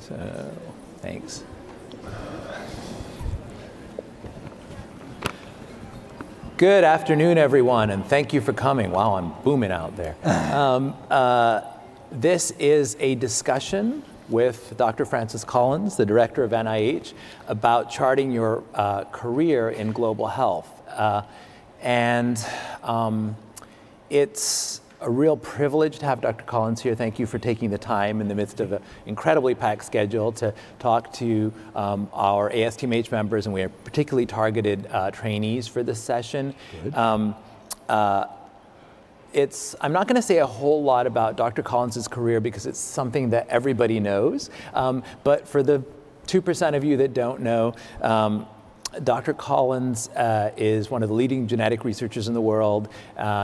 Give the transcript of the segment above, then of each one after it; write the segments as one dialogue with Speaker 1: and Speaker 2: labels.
Speaker 1: So, thanks. Good afternoon, everyone, and thank you for coming. Wow, I'm booming out there. This is a discussion with Dr. Francis Collins, the director of NIH, about charting your career in global health. It's a real privilege to have Dr. Collins here. Thank you for taking the time in the midst of an incredibly packed schedule to talk to our ASTMH members, and we have particularly targeted trainees for this session. I'm not going to say a whole lot about Dr. Collins's career because it's something that everybody knows, but for the 2% of you that don't know, Dr. Collins is one of the leading genetic researchers in the world.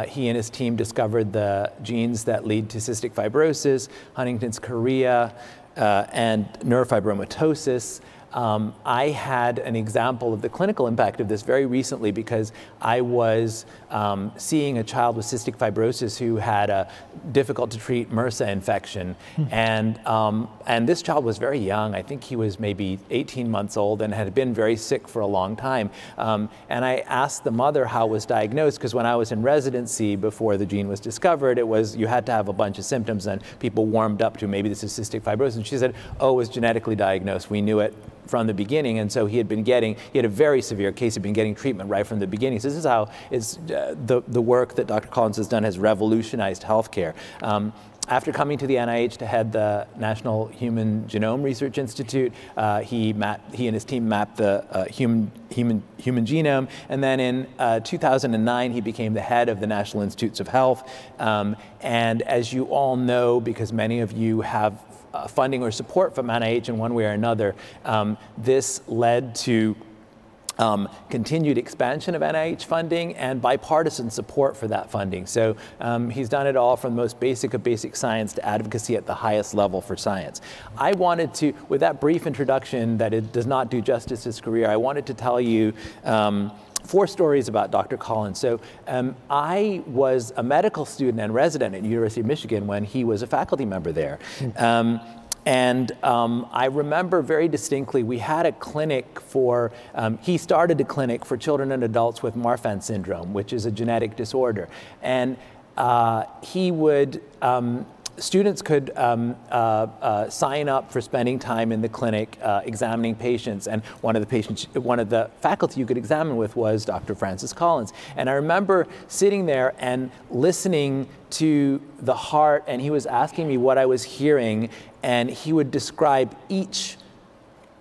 Speaker 1: He and his team discovered the genes that lead to cystic fibrosis, Huntington's chorea, and neurofibromatosis. I had an example of the clinical impact of this very recently because I was seeing a child with cystic fibrosis who had a difficult to treat MRSA infection. And this child was very young. I think he was maybe 18 months old and had been very sick for a long time. And I asked the mother how it was diagnosed, because when I was in residency before the gene was discovered, it was you had to have a bunch of symptoms and people warmed up to maybe this is cystic fibrosis. And she said, oh, it was genetically diagnosed. We knew it from the beginning, and so he had a very severe case, had been getting treatment right from the beginning. So this is how the work that Dr. Collins has done has revolutionized healthcare. After coming to the NIH to head the National Human Genome Research Institute, he and his team mapped the human genome, and then in 2009 he became the head of the National Institutes of Health. And as you all know, because many of you have funding or support from NIH in one way or another, this led to continued expansion of NIH funding and bipartisan support for that funding. So he's done it all from the most basic of basic science to advocacy at the highest level for science. I wanted to, with that brief introduction that it does not do justice to his career, I wanted to tell you 4 stories about Dr. Collins. So I was a medical student and resident at University of Michigan when he was a faculty member there. I remember very distinctly, we had a clinic for, he started a clinic for children and adults with Marfan syndrome, which is a genetic disorder. And he would, students could sign up for spending time in the clinic examining patients, and one of the faculty you could examine with was Dr. Francis Collins. And I remember sitting there and listening to the heart, and he was asking me what I was hearing, and he would describe each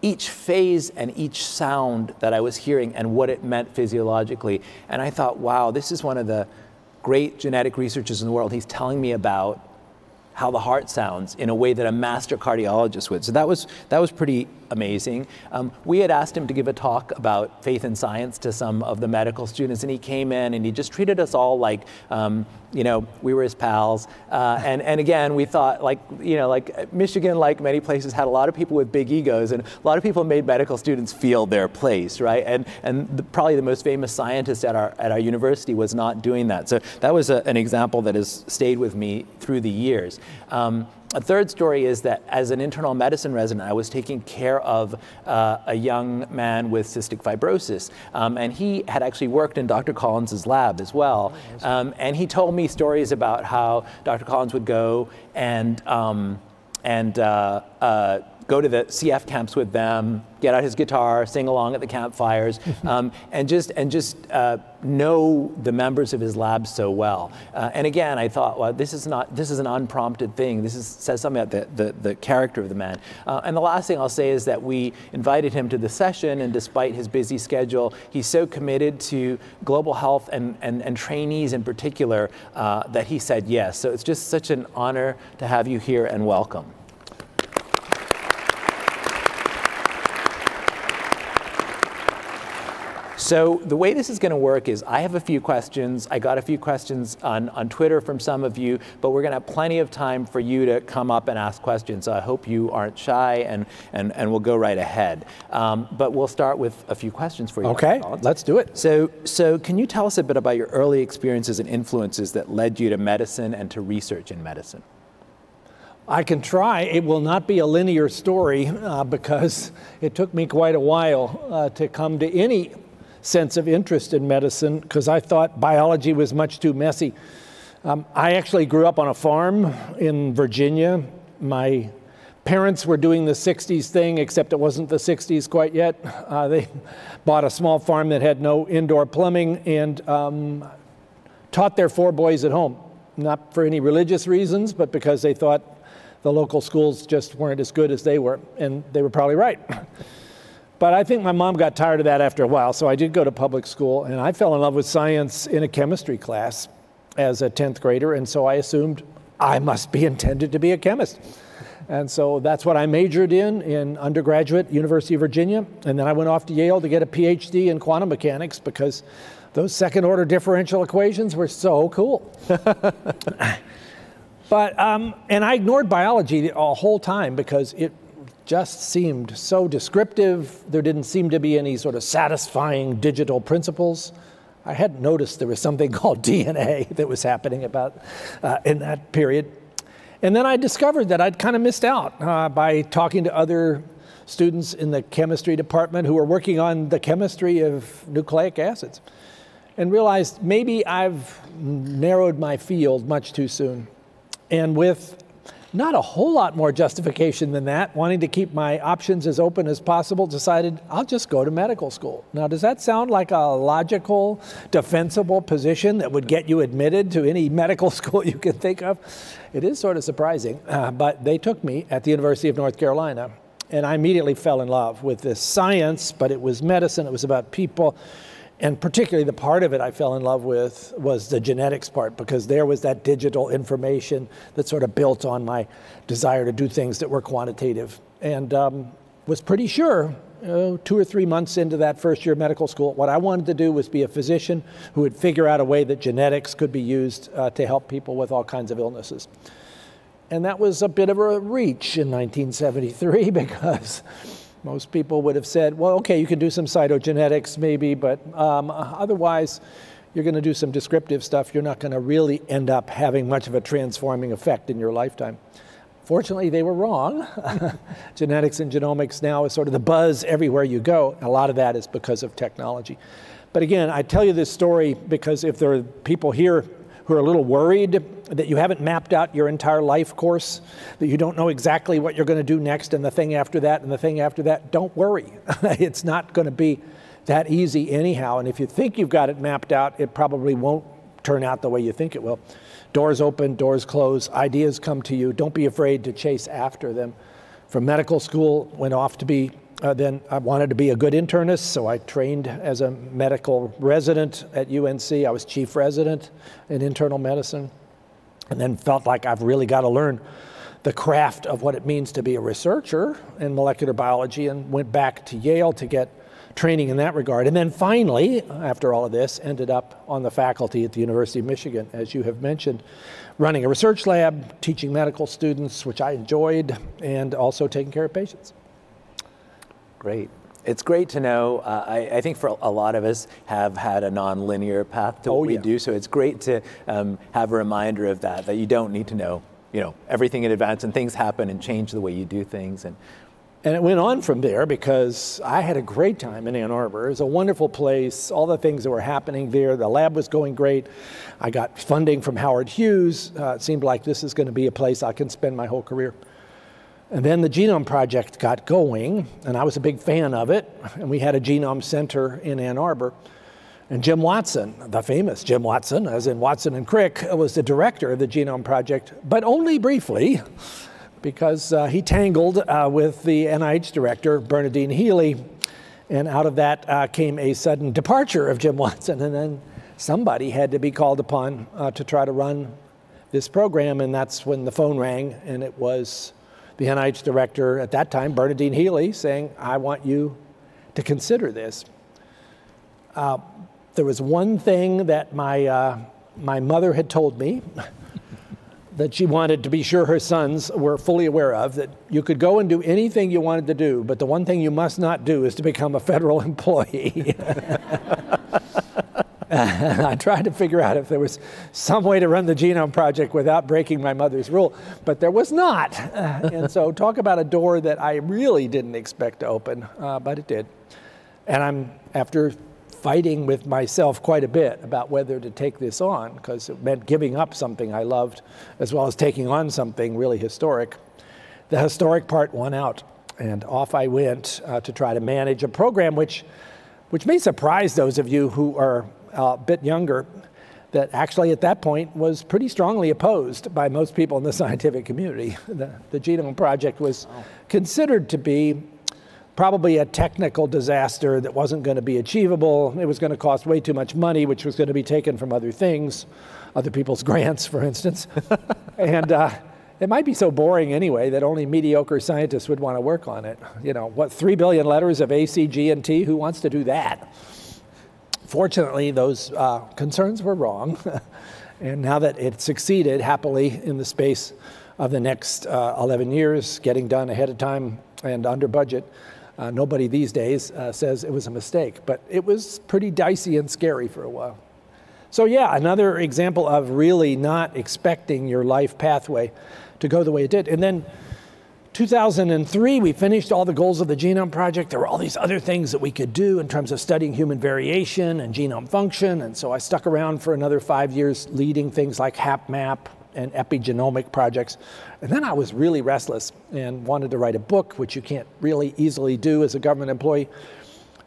Speaker 1: phase and each sound that I was hearing and what it meant physiologically. And I thought, wow, this is one of the great genetic researchers in the world. He's telling me about how the heart sounds in a way that a master cardiologist would. So that was pretty amazing. We had asked him to give a talk about faith and science to some of the medical students, and he came in and he just treated us all like, you know, we were his pals. And again, we thought, like Michigan, like many places, had a lot of people with big egos, and a lot of people made medical students feel their place, right? And probably the most famous scientist at our university was not doing that. So that was an example that has stayed with me through the years. A third story is that as an internal medicine resident, I was taking care of a young man with cystic fibrosis. And he had actually worked in Dr. Collins's lab as well. And he told me stories about how Dr. Collins would go and go to the CF camps with them, get out his guitar, sing along at the campfires, and just know the members of his lab so well. And again, I thought, well, this is an unprompted thing. This says something about the character of the man. And the last thing I'll say is that we invited him to the session, and despite his busy schedule, he's so committed to global health and trainees in particular that he said yes. So it's just such an honor to have you here, and welcome. So the way this is going to work is I have a few questions. I got a few questions on Twitter from some of you, but we're going to have plenty of time for you to come up and ask questions. So I hope you aren't shy, and we'll go right ahead. But we'll start with a few questions for you.
Speaker 2: Okay, let's do it.
Speaker 1: So can you tell us a bit about your early experiences and influences that led you to medicine and to research in medicine?
Speaker 2: I can try. It will not be a linear story because it took me quite a while to come to any sense of interest in medicine because I thought biology was much too messy. I actually grew up on a farm in Virginia. My parents were doing the 60s thing, except it wasn't the 60s quite yet. They bought a small farm that had no indoor plumbing and taught their 4 boys at home. Not for any religious reasons, but because they thought the local schools just weren't as good as they were, and they were probably right. But I think my mom got tired of that after a while, so I did go to public school, and I fell in love with science in a chemistry class as a 10th grader, and so I assumed I must be intended to be a chemist. And so that's what I majored in undergraduate, University of Virginia, and then I went off to Yale to get a PhD in quantum mechanics because those second-order differential equations were so cool. But, and I ignored biology the whole time because it just seemed so descriptive. There didn't seem to be any sort of satisfying digital principles. I hadn't noticed there was something called DNA that was happening about in that period. And then I discovered that I'd kind of missed out by talking to other students in the chemistry department who were working on the chemistry of nucleic acids and realized maybe I've narrowed my field much too soon. And with not a whole lot more justification than that, wanting to keep my options as open as possible, decided I'll just go to medical school. Now, does that sound like a logical, defensible position that would get you admitted to any medical school you can think of? It is sort of surprising, but they took me at the University of North Carolina, and I immediately fell in love with this science, but it was medicine, it was about people. And particularly the part of it I fell in love with was the genetics part, because there was that digital information that sort of built on my desire to do things that were quantitative. And was pretty sure 2 or 3 months into that first year of medical school, what I wanted to do was be a physician who would figure out a way that genetics could be used to help people with all kinds of illnesses. And that was a bit of a reach in 1973 because most people would have said, well, okay, you can do some cytogenetics maybe, but otherwise you're going to do some descriptive stuff. You're not going to really end up having much of a transforming effect in your lifetime. Fortunately, they were wrong. Genetics and genomics now is sort of the buzz everywhere you go. A lot of that is because of technology. But again, I tell you this story because if there are people here who are a little worried that you haven't mapped out your entire life course, that you don't know exactly what you're going to do next and the thing after that and the thing after that, don't worry. It's not going to be that easy anyhow. And if you think you've got it mapped out, it probably won't turn out the way you think it will. Doors open, doors close, ideas come to you. Don't be afraid to chase after them. From medical school, went off to be then I wanted to be a good internist, so I trained as a medical resident at UNC. I was chief resident in internal medicine, and then felt like I've really got to learn the craft of what it means to be a researcher in molecular biology, and went back to Yale to get training in that regard. And then finally, after all of this, ended up on the faculty at the University of Michigan, as you have mentioned, running a research lab, teaching medical students, which I enjoyed, and also taking care of patients.
Speaker 1: Great. It's great to know. I think for a lot of us have had a non-linear path to what we do, so it's great to have a reminder of that, that you don't need to know, everything in advance, and things happen and change the way you do things. And
Speaker 2: it went on from there because I had a great time in Ann Arbor. It was a wonderful place, all the things that were happening there. The lab was going great. I got funding from Howard Hughes. It seemed like this is going to be a place I can spend my whole career. And then the Genome Project got going, and I was a big fan of it. And we had a genome center in Ann Arbor. And Jim Watson, the famous Jim Watson, as in Watson and Crick, was the director of the Genome Project, but only briefly, because he tangled with the NIH director, Bernadine Healy. And out of that came a sudden departure of Jim Watson. And then somebody had to be called upon to try to run this program. And that's when the phone rang, and it was the NIH director at that time, Bernadine Healy, saying, I want you to consider this. There was one thing that my mother had told me that she wanted to be sure her sons were fully aware of, that you could go and do anything you wanted to do, but the one thing you must not do is to become a federal employee. I tried to figure out if there was some way to run the Genome Project without breaking my mother's rule, but there was not. And so talk about a door that I really didn't expect to open, but it did. And after fighting with myself quite a bit about whether to take this on, because it meant giving up something I loved, as well as taking on something really historic. The historic part won out, and off I went to try to manage a program which may surprise those of you who are a bit younger, that actually at that point was pretty strongly opposed by most people in the scientific community. The Genome Project was considered to be probably a technical disaster that wasn't going to be achievable. It was going to cost way too much money, which was going to be taken from other things, other people's grants, for instance. And it might be so boring anyway that only mediocre scientists would want to work on it. You know, what, 3 billion letters of A, C, G, and T? Who wants to do that? Fortunately, those concerns were wrong. And now that it succeeded happily in the space of the next 11 years, getting done ahead of time and under budget, nobody these days says it was a mistake. But it was pretty dicey and scary for a while. So yeah, another example of really not expecting your life pathway to go the way it did. And then 2003, we finished all the goals of the Genome Project. There were all these other things that we could do in terms of studying human variation and genome function. And so I stuck around for another 5 years leading things like HapMap and epigenomic projects. And then I was really restless and wanted to write a book, which you can't really easily do as a government employee.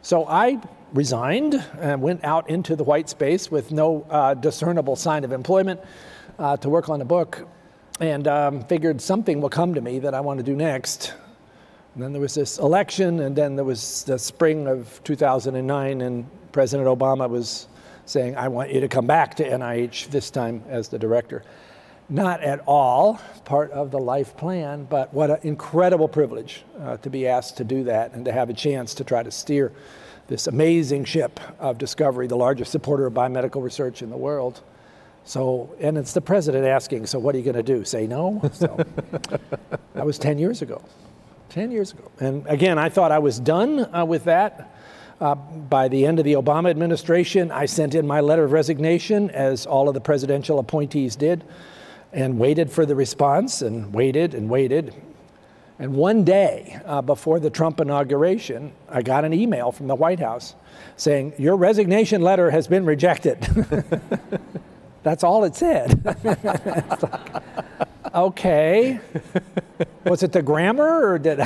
Speaker 2: So I resigned and went out into the white space with no discernible sign of employment to work on a book, and figured something will come to me that I want to do next. And then there was this election, and then there was the spring of 2009, and President Obama was saying, I want you to come back to NIH, this time as the director. Not at all part of the life plan, but what an incredible privilege to be asked to do that and to have a chance to try to steer this amazing ship of discovery, the largest supporter of biomedical research in the world. So, and it's the president asking, so what are you going to do? Say no? So, that was 10 years ago. 10 years ago. And again, I thought I was done with that. By the end of the Obama administration, I sent in my letter of resignation, as all of the presidential appointees did, and waited for the response, and waited and waited. And one day before the Trump inauguration, I got an email from the White House saying, your resignation letter has been rejected. That's all it said. It's like, okay. Was it the grammar, or did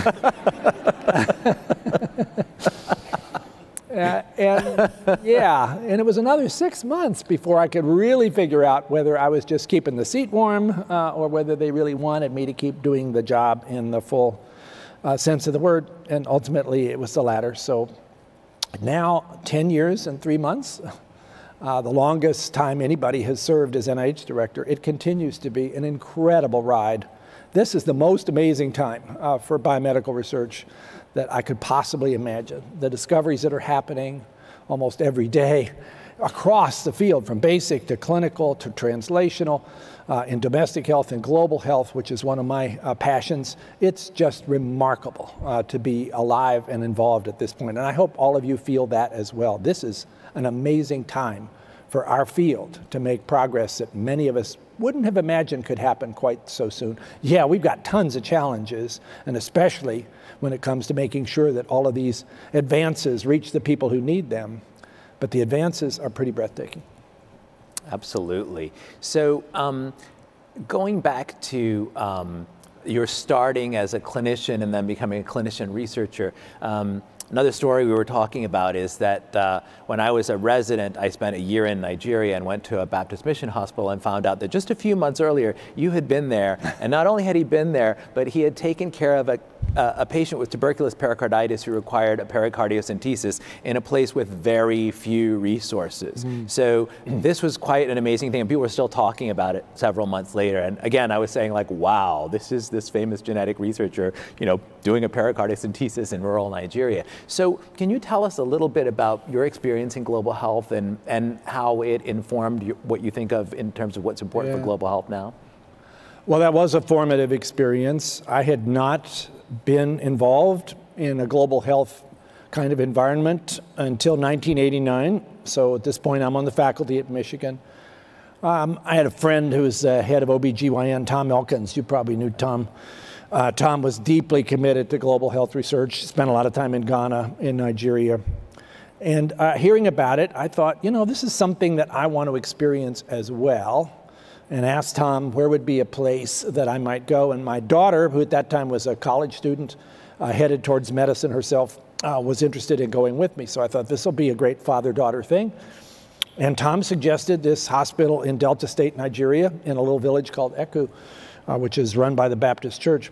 Speaker 2: and it was another 6 months before I could really figure out whether I was just keeping the seat warm or whether they really wanted me to keep doing the job in the full sense of the word. And ultimately, it was the latter. So now, 10 years and 3 months, the longest time anybody has served as NIH director. It continues to be an incredible ride. This is the most amazing time for biomedical research that I could possibly imagine. The discoveries that are happening almost every day across the field, from basic to clinical to translational, in domestic health and global health, which is one of my passions. It's just remarkable to be alive and involved at this point. And I hope all of you feel that as well. This is an amazing time for our field to make progress that many of us wouldn't have imagined could happen quite so soon. Yeah, we've got tons of challenges, and especially when it comes to making sure that all of these advances reach the people who need them. But the advances are pretty breathtaking.
Speaker 1: Absolutely. So going back to your starting as a clinician and then becoming a clinician researcher, another story we were talking about is that when I was a resident, I spent a year in Nigeria and went to a Baptist mission hospital and found out that just a few months earlier, you had been there. And not only had he been there, but he had taken care of a patient with tuberculous pericarditis who required a pericardiocentesis in a place with very few resources. So this was quite an amazing thing, and people were still talking about it several months later. And again, I was saying, like, wow, this is this famous genetic researcher, you know, doing a pericardiocentesis in rural Nigeria. So can you tell us a little bit about your experience in global health and how it informed what you think of in terms of what's important for global health now?
Speaker 2: Well, that was a formative experience. I had not been involved in a global health kind of environment until 1989. So at this point, I'm on the faculty at Michigan. I had a friend who was head of OBGYN, Tom Elkins. You probably knew Tom. Tom was deeply committed to global health research, spent a lot of time in Ghana, in Nigeria. And hearing about it, I thought, you know, this is something that I want to experience as well. And asked Tom where would be a place that I might go. And my daughter, who at that time was a college student, headed towards medicine herself, was interested in going with me. So I thought this will be a great father-daughter thing. And Tom suggested this hospital in Delta State, Nigeria, in a little village called Eku, which is run by the Baptist Church.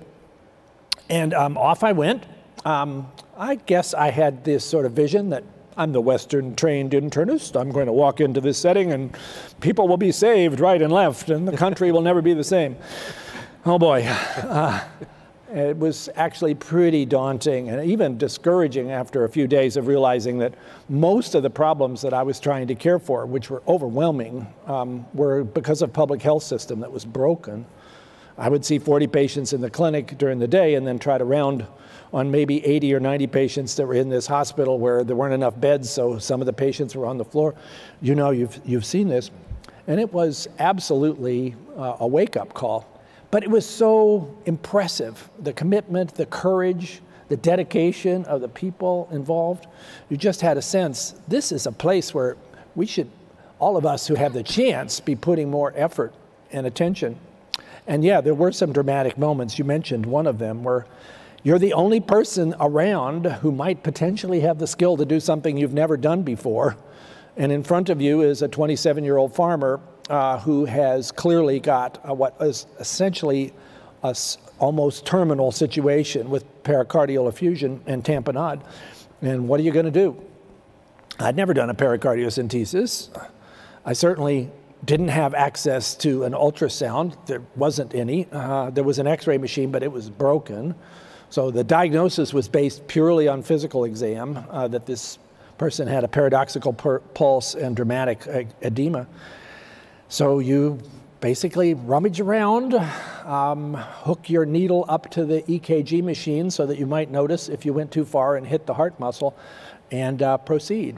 Speaker 2: And off I went. I guess I had this sort of vision that I'm the Western trained internist. I'm going to walk into this setting and people will be saved right and left and the country will never be the same. Oh boy. It was actually pretty daunting and even discouraging after a few days of realizing that most of the problems that I was trying to care for, which were overwhelming, were because of public health system that was broken. I would see 40 patients in the clinic during the day and then try to round on maybe 80 or 90 patients that were in this hospital where there weren't enough beds, so some of the patients were on the floor. You know, you've seen this. And it was absolutely a wake-up call. But it was so impressive, the commitment, the courage, the dedication of the people involved. You just had a sense, this is a place where we should, all of us who have the chance, be putting more effort and attention. And yeah, there were some dramatic moments. You mentioned one of them where you're the only person around who might potentially have the skill to do something you've never done before. And in front of you is a 27-year-old farmer who has clearly got what is essentially a almost terminal situation with pericardial effusion and tamponade. And what are you going to do? I'd never done a pericardiocentesis. I certainly didn't have access to an ultrasound. There wasn't any. There was an X-ray machine, but it was broken. So the diagnosis was based purely on physical exam, that this person had a paradoxical pulse and dramatic edema. So you basically rummage around, hook your needle up to the EKG machine so that you might notice if you went too far and hit the heart muscle, and proceed.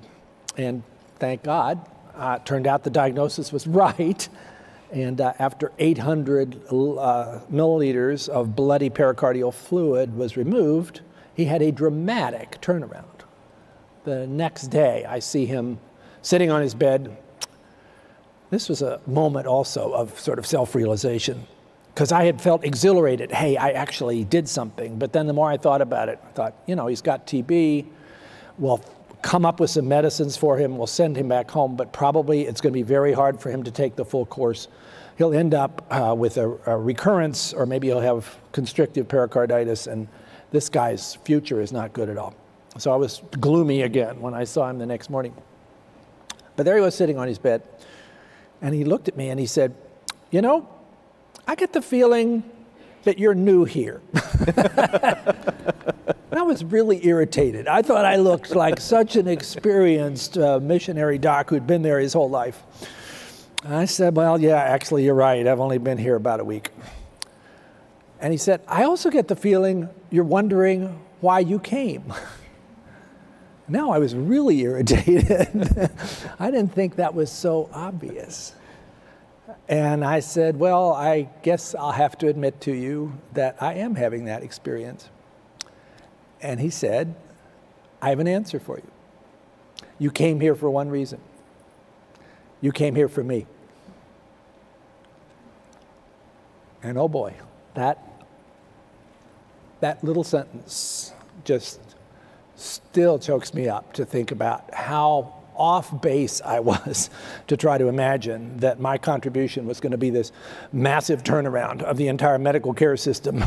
Speaker 2: And thank God, it turned out the diagnosis was right. And after 800 milliliters of bloody pericardial fluid was removed, he had a dramatic turnaround. The next day, I see him sitting on his bed. This was a moment also of sort of self-realization, because I had felt exhilarated. Hey, I actually did something. But then the more I thought about it, I thought, you know, he's got TB. We'll come up with some medicines for him. We'll send him back home, but probably it's going to be very hard for him to take the full course. He'll end up with a recurrence, or maybe he'll have constrictive pericarditis, and this guy's future is not good at all. So I was gloomy again when I saw him the next morning. But there he was sitting on his bed, and he looked at me and he said, you know, I get the feeling that you're new here. I was really irritated. I thought I looked like such an experienced missionary doc who'd been there his whole life. I said, well, yeah, actually, you're right. I've only been here about a week. And he said, I also get the feeling you're wondering why you came. Now I was really irritated. I didn't think that was so obvious. And I said, well, I guess I'll have to admit to you that I am having that experience. And he said, I have an answer for you. You came here for one reason. You came here for me. And oh boy, that little sentence just still chokes me up to think about how off base I was to try to imagine that my contribution was going to be this massive turnaround of the entire medical care system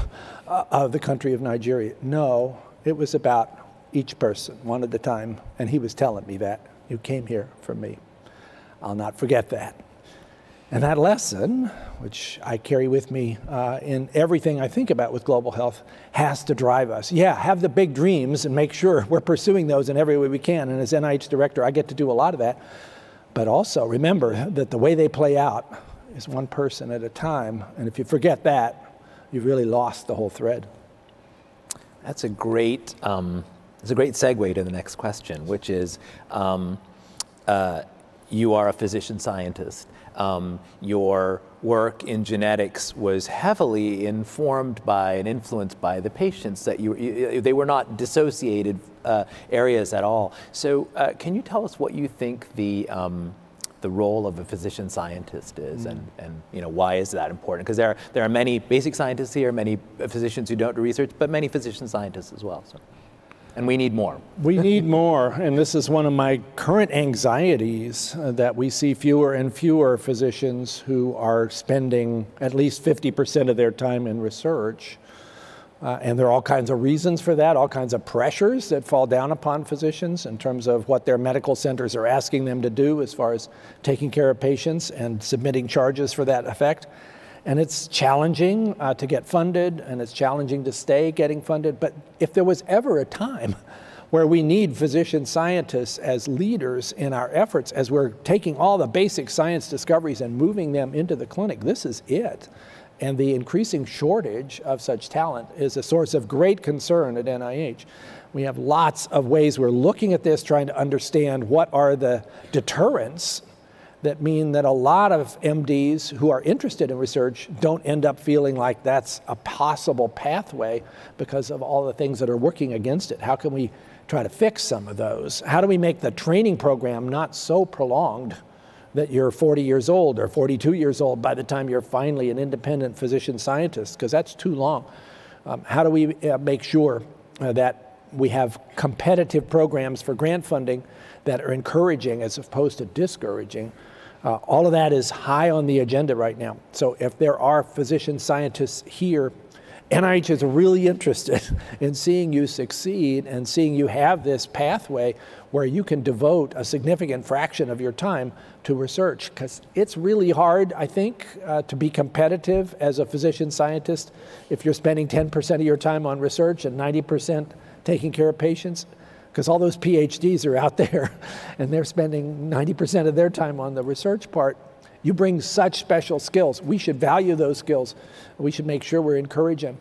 Speaker 2: of the country of Nigeria. No, it was about each person, one at a time, and he was telling me that. You came here for me. I'll not forget that. And that lesson, which I carry with me in everything I think about with global health, has to drive us. Yeah, have the big dreams and make sure we're pursuing those in every way we can. And as NIH director, I get to do a lot of that. But also remember that the way they play out is one person at a time. And if you forget that, you've really lost the whole thread.
Speaker 1: That's a great segue to the next question, which is, you are a physician scientist. Your work in genetics was heavily informed by and influenced by the patients that they were not dissociated areas at all. So can you tell us what you think the role of a physician scientist is, and why is that important? Because there are many basic scientists here, many physicians who don't do research, but many physician scientists as well. So. And we need more.
Speaker 2: We need more, and this is one of my current anxieties, that we see fewer and fewer physicians who are spending at least 50% of their time in research. And there are all kinds of reasons for that, all kinds of pressures that fall down upon physicians in terms of what their medical centers are asking them to do as far as taking care of patients and submitting charges for that effect. And it's challenging to get funded, and it's challenging to stay getting funded. But if there was ever a time where we need physician scientists as leaders in our efforts, as we're taking all the basic science discoveries and moving them into the clinic, this is it. And the increasing shortage of such talent is a source of great concern at NIH. We have lots of ways we're looking at this, trying to understand what are the deterrents that mean that a lot of MDs who are interested in research don't end up feeling like that's a possible pathway because of all the things that are working against it. How can we try to fix some of those? How do we make the training program not so prolonged that you're 40 years old or 42 years old by the time you're finally an independent physician scientist, because that's too long. How do we make sure that we have competitive programs for grant funding that are encouraging as opposed to discouraging? All of that is high on the agenda right now. So if there are physician scientists here, NIH is really interested in seeing you succeed and seeing you have this pathway where you can devote a significant fraction of your time to research, because it's really hard, I think, to be competitive as a physician scientist if you're spending 10% of your time on research and 90% taking care of patients. Because all those PhDs are out there and they're spending 90% of their time on the research part. You bring such special skills. We should value those skills. We should make sure we're encouraging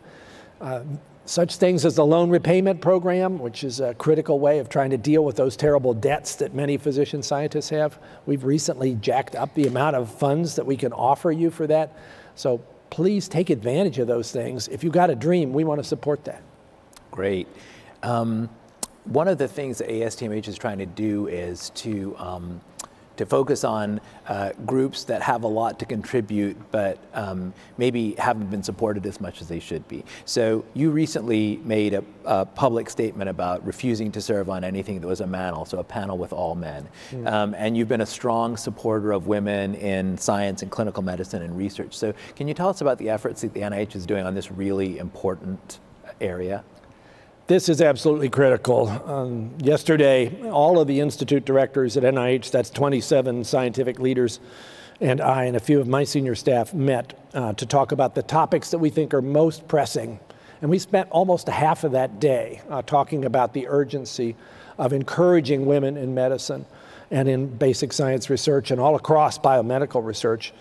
Speaker 2: such things as the loan repayment program, which is a critical way of trying to deal with those terrible debts that many physician scientists have. We've recently jacked up the amount of funds that we can offer you for that. So please take advantage of those things. If you've got a dream, we want to support that.
Speaker 1: Great. One of the things that ASTMH is trying to do is to focus on groups that have a lot to contribute, but maybe haven't been supported as much as they should be. So you recently made a public statement about refusing to serve on anything that was a panel, so a panel with all men. And you've been a strong supporter of women in science and clinical medicine and research. So can you tell us about the efforts that the NIH is doing on this really important area?
Speaker 2: This is absolutely critical. Yesterday, all of the institute directors at NIH, that's 27 scientific leaders, and I and a few of my senior staff met to talk about the topics that we think are most pressing. And we spent almost a half of that day talking about the urgency of encouraging women in medicine and in basic science research and all across biomedical research,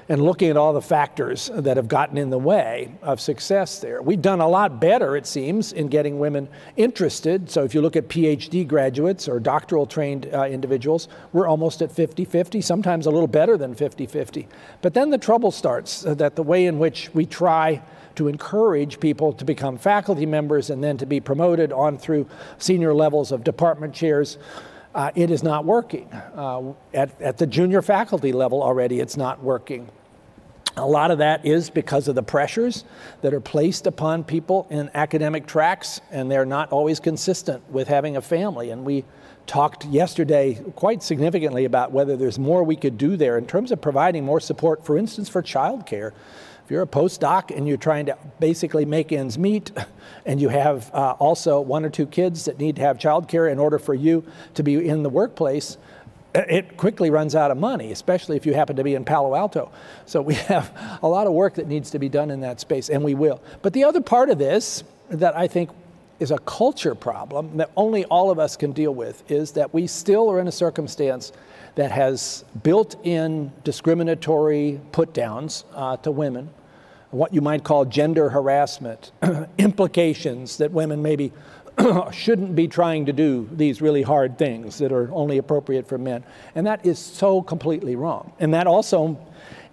Speaker 2: and looking at all the factors that have gotten in the way of success there. We've done a lot better, it seems, in getting women interested. So if you look at PhD graduates or doctoral trained individuals, we're almost at 50-50, sometimes a little better than 50-50. But then the trouble starts, that the way in which we try to encourage people to become faculty members and then to be promoted on through senior levels of department chairs, it is not working. At the junior faculty level already, it's not working. A lot of that is because of the pressures that are placed upon people in academic tracks, and they're not always consistent with having a family. And we talked yesterday quite significantly about whether there's more we could do there in terms of providing more support, for instance, for childcare. If you're a postdoc and you're trying to basically make ends meet, and you have also 1 or 2 kids that need to have childcare in order for you to be in the workplace, it quickly runs out of money, especially if you happen to be in Palo Alto. So we have a lot of work that needs to be done in that space, and we will. But the other part of this that I think is a culture problem that only all of us can deal with is that we still are in a circumstance that has built-in discriminatory put-downs to women, what you might call gender harassment, implications that women maybe shouldn't be trying to do these really hard things that are only appropriate for men. And that is so completely wrong. And that also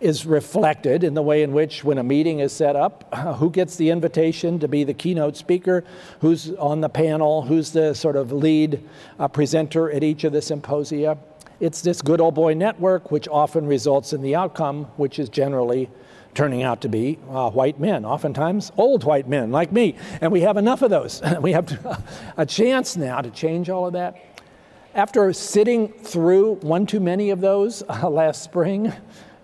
Speaker 2: is reflected in the way in which, when a meeting is set up, who gets the invitation to be the keynote speaker, who's on the panel, who's the sort of lead presenter at each of the symposia. It's this good old boy network, which often results in the outcome, which is generally turning out to be white men, oftentimes old white men like me. And we have enough of those. We have a chance now to change all of that. After sitting through one too many of those last spring,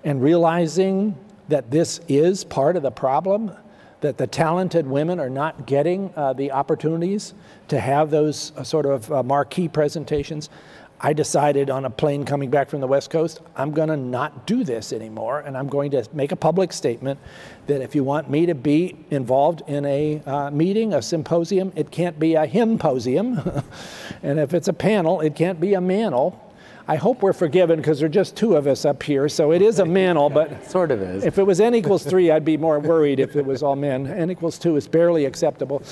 Speaker 2: and realizing that this is part of the problem, that the talented women are not getting the opportunities to have those sort of marquee presentations, I decided on a plane coming back from the West Coast, I'm going to not do this anymore, and I'm going to make a public statement that if you want me to be involved in a meeting, a symposium, it can't be a hymposium, and if it's a panel, it can't be a manel. I hope we're forgiven because there are just two of us up here, so it is a manel, but
Speaker 1: it sort of is.
Speaker 2: If it was n equals 3, I'd be more worried if it was all men. N equals 2 is barely acceptable.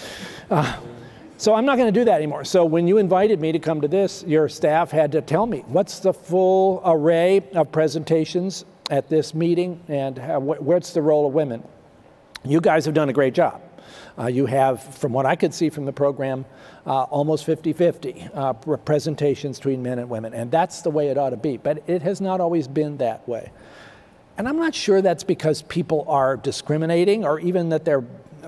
Speaker 2: So I'm not going to do that anymore. So when you invited me to come to this, your staff had to tell me, what's the full array of presentations at this meeting, and what's the role of women? You guys have done a great job. You have, from what I could see from the program, almost 50-50 presentations between men and women, and that's the way it ought to be, but it has not always been that way. And I'm not sure that's because people are discriminating or even that they're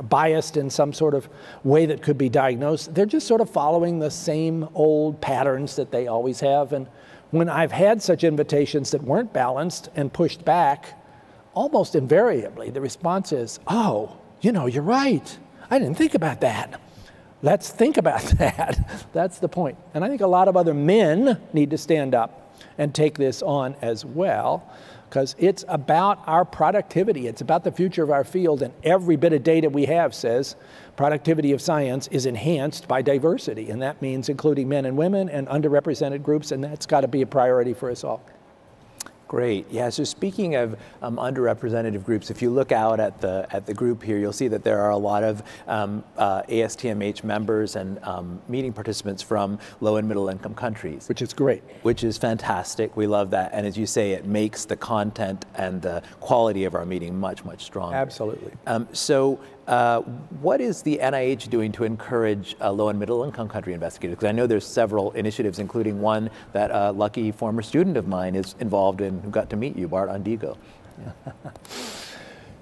Speaker 2: biased in some sort of way that could be diagnosed. They're just sort of following the same old patterns that they always have. And when I've had such invitations that weren't balanced and pushed back, almost invariably the response is, oh, you know, you're right. I didn't think about that. Let's think about that. That's the point. And I think a lot of other men need to stand up and take this on as well, because it's about our productivity. It's about the future of our field, and every bit of data we have says productivity of science is enhanced by diversity, and that means including men and women and underrepresented groups, and that's got to be a priority for us all.
Speaker 1: Great. Yeah, so speaking of underrepresented groups, if you look out at the group here, you'll see that there are a lot of ASTMH members and meeting participants from low and middle income countries.
Speaker 2: Which is great.
Speaker 1: Which is fantastic. We love that. And as you say, it makes the content and the quality of our meeting much, much stronger.
Speaker 2: Absolutely.
Speaker 1: What is the NIH doing to encourage low and middle income country investigators? Because I know there's several initiatives, including one that a lucky former student of mine is involved in, who got to meet you, Bart Ondigo. Yeah.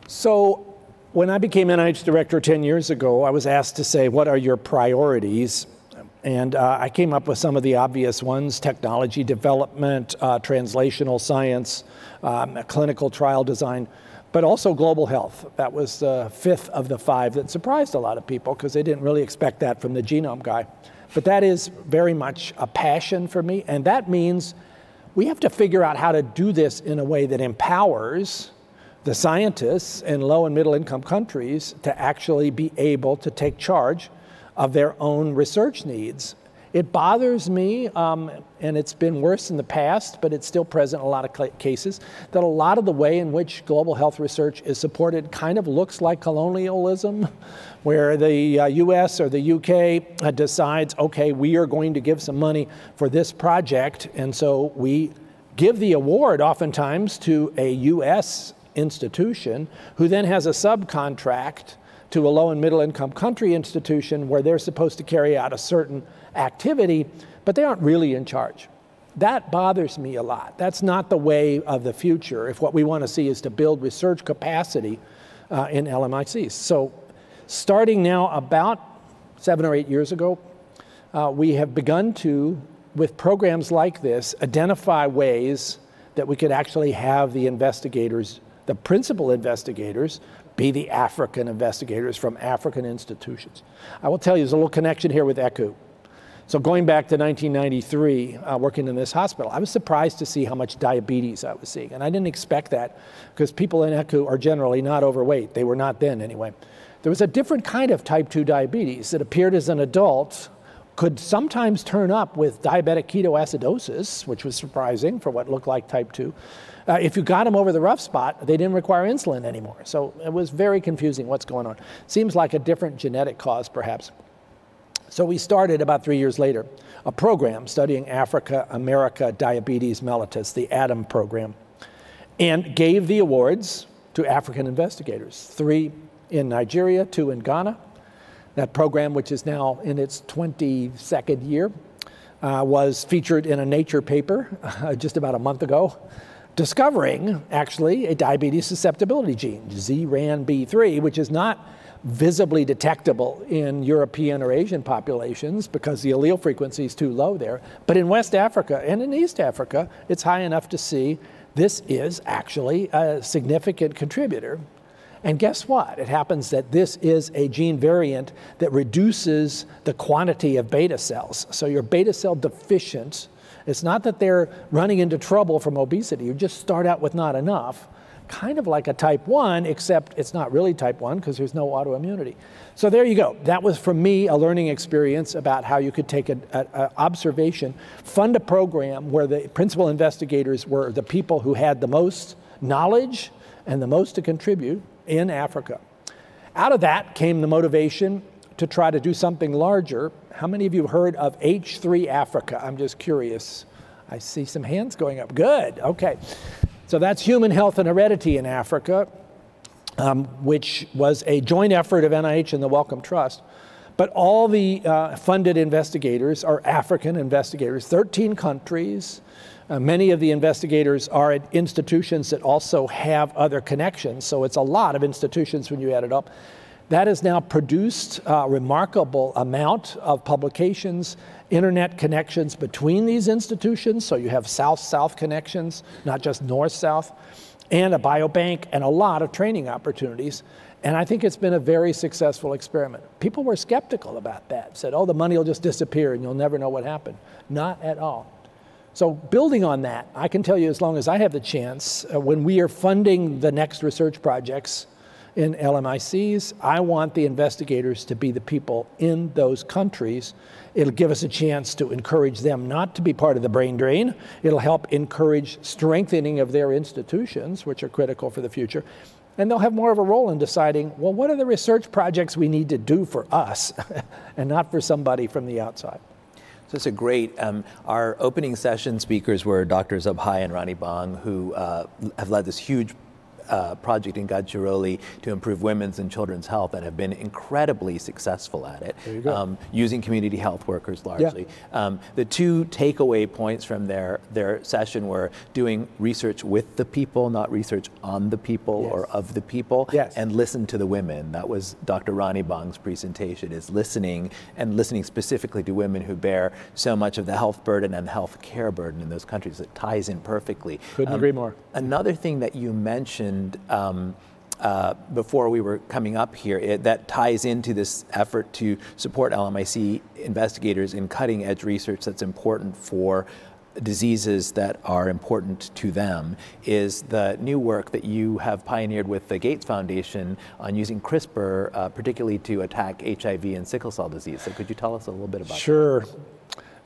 Speaker 2: So when I became NIH director 10 years ago, I was asked to say, what are your priorities? And I came up with some of the obvious ones: technology development, translational science, clinical trial design, but also global health. That was the fifth of the 5 that surprised a lot of people because they didn't really expect that from the genome guy. But that is very much a passion for me, and that means we have to figure out how to do this in a way that empowers the scientists in low and middle income countries to actually be able to take charge of their own research needs. It bothers me, and it's been worse in the past, but it's still present in a lot of cases, that a lot of the way in which global health research is supported kind of looks like colonialism, where the US or the UK decides, okay, we are going to give some money for this project, and so we give the award oftentimes to a US institution who then has a subcontract to a low and middle income country institution where they're supposed to carry out a certain activity, but they aren't really in charge. That bothers me a lot. That's not the way of the future if what we want to see is to build research capacity in LMICs. So starting now about 7 or 8 years ago, we have begun to, with programs like this, identify ways that we could actually have the investigators, the principal investigators, be the African investigators from African institutions. I will tell you, there's a little connection here with ECHU. So going back to 1993, working in this hospital, I was surprised to see how much diabetes I was seeing. And I didn't expect that because people in ECHU are generally not overweight. They were not then anyway. There was a different kind of type 2 diabetes that appeared as an adult, could sometimes turn up with diabetic ketoacidosis, which was surprising for what looked like type 2. If you got them over the rough spot, they didn't require insulin anymore. So it was very confusing what's going on. Seems like a different genetic cause, perhaps. So we started about 3 years later a program studying Africa, America, diabetes mellitus, the ATOM program, and gave the awards to African investigators, 3 in Nigeria, 2 in Ghana. That program, which is now in its 22nd year, was featured in a Nature paper just about a month ago, discovering actually a diabetes susceptibility gene, ZRANB3, which is not visibly detectable in European or Asian populations because the allele frequency is too low there. But in West Africa and in East Africa, it's high enough to see this is actually a significant contributor. And guess what? It happens that this is a gene variant that reduces the quantity of beta cells. So you're beta cell deficient. It's not that they're running into trouble from obesity. You just start out with not enough. Kind of like a type 1, except it's not really type 1 because there's no autoimmunity. So there you go. That was, for me, a learning experience about how you could take an observation, fund a program where the principal investigators were the people who had the most knowledge and the most to contribute in Africa. Out of that came the motivation to try to do something larger. How many of you have heard of H3 Africa? I'm just curious. I see some hands going up. Good, okay. So that's human health and heredity in Africa, which was a joint effort of NIH and the Wellcome Trust. But all the funded investigators are African investigators, 13 countries. Many of the investigators are at institutions that also have other connections, so it's a lot of institutions when you add it up. That has now produced a remarkable amount of publications, internet connections between these institutions, so you have south-south connections, not just north-south, and a biobank and a lot of training opportunities. And I think it's been a very successful experiment. People were skeptical about that, said, oh, the money will just disappear and you'll never know what happened. Not at all. So building on that, I can tell you as long as I have the chance, when we are funding the next research projects in LMICs, I want the investigators to be the people in those countries. It'll give us a chance to encourage them not to be part of the brain drain. It'll help encourage strengthening of their institutions, which are critical for the future. And they'll have more of a role in deciding, well, what are the research projects we need to do for us and not for somebody from the outside.
Speaker 1: So it's a great, our opening session speakers were Drs. Abhay and Rani Bang, who have led this huge project in Gadjiroli to improve women's and children's health and have been incredibly successful at it,
Speaker 2: there you go.
Speaker 1: Using community health workers largely. Yeah. The 2 takeaway points from their session were doing research with the people, not research on the people or of the people, and listen to the women. That was Dr. Rani Bang's presentation, is listening, and listening specifically to women who bear so much of the health burden and health care burden in those countries. It ties in perfectly.
Speaker 2: Couldn't agree more.
Speaker 1: Another thing that you mentioned before we were coming up here, that ties into this effort to support LMIC investigators in cutting edge research that's important for diseases that are important to them, is the new work that you have pioneered with the Gates Foundation on using CRISPR, particularly to attack HIV and sickle cell disease. So could you tell us a little bit about that?
Speaker 2: Sure.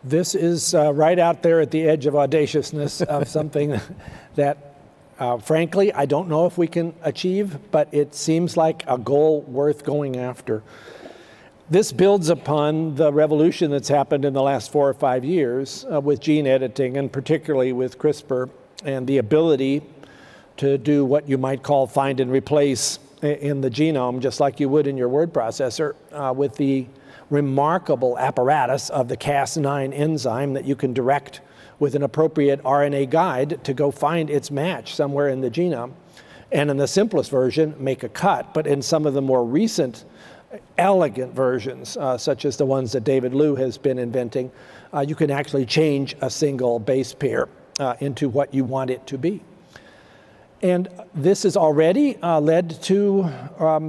Speaker 2: This is right out there at the edge of audaciousness of something that frankly, I don't know if we can achieve, but it seems like a goal worth going after. This builds upon the revolution that's happened in the last 4 or 5 years with gene editing, and particularly with CRISPR, and the ability to do what you might call find and replace in the genome, just like you would in your word processor, with the remarkable apparatus of the Cas9 enzyme that you can direct with an appropriate RNA guide to go find its match somewhere in the genome. And in the simplest version, make a cut. But in some of the more recent, elegant versions, such as the ones that David Liu has been inventing, you can actually change a single base pair into what you want it to be. And this has already led to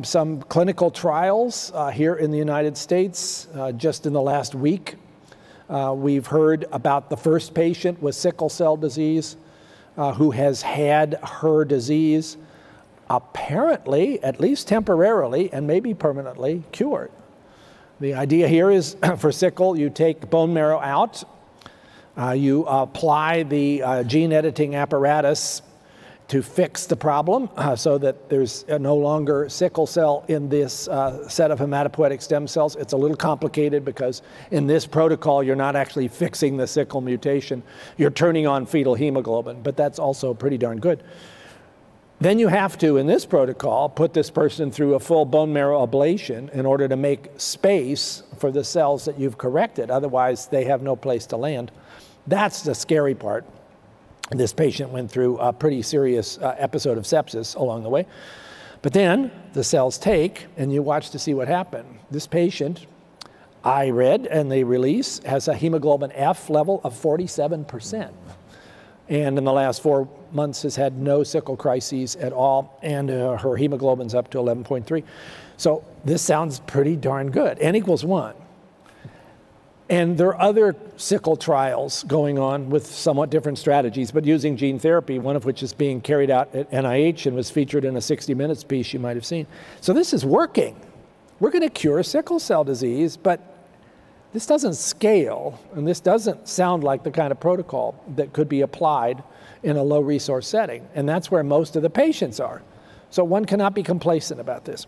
Speaker 2: some clinical trials here in the United States just in the last week. We've heard about the first patient with sickle cell disease who has had her disease apparently, at least temporarily, and maybe permanently cured. The idea here is for sickle, you take bone marrow out, you apply the gene editing apparatus, to fix the problem so that there's no longer sickle cell in this set of hematopoietic stem cells. It's a little complicated because in this protocol, you're not actually fixing the sickle mutation. You're turning on fetal hemoglobin, but that's also pretty darn good. Then you have to, in this protocol, put this person through a full bone marrow ablation in order to make space for the cells that you've corrected. Otherwise, they have no place to land. That's the scary part. This patient went through a pretty serious episode of sepsis along the way. But then the cells take, and you watch to see what happened. This patient, I read, and the release, has a hemoglobin F level of 47%. And in the last 4 months has had no sickle crises at all, and her hemoglobin's up to 11.3. So this sounds pretty darn good. N equals 1. And there are other sickle trials going on with somewhat different strategies, but using gene therapy, one of which is being carried out at NIH and was featured in a 60 Minutes piece you might have seen. So this is working. We're going to cure sickle cell disease, but this doesn't scale, and this doesn't sound like the kind of protocol that could be applied in a low resource setting. And that's where most of the patients are. So one cannot be complacent about this.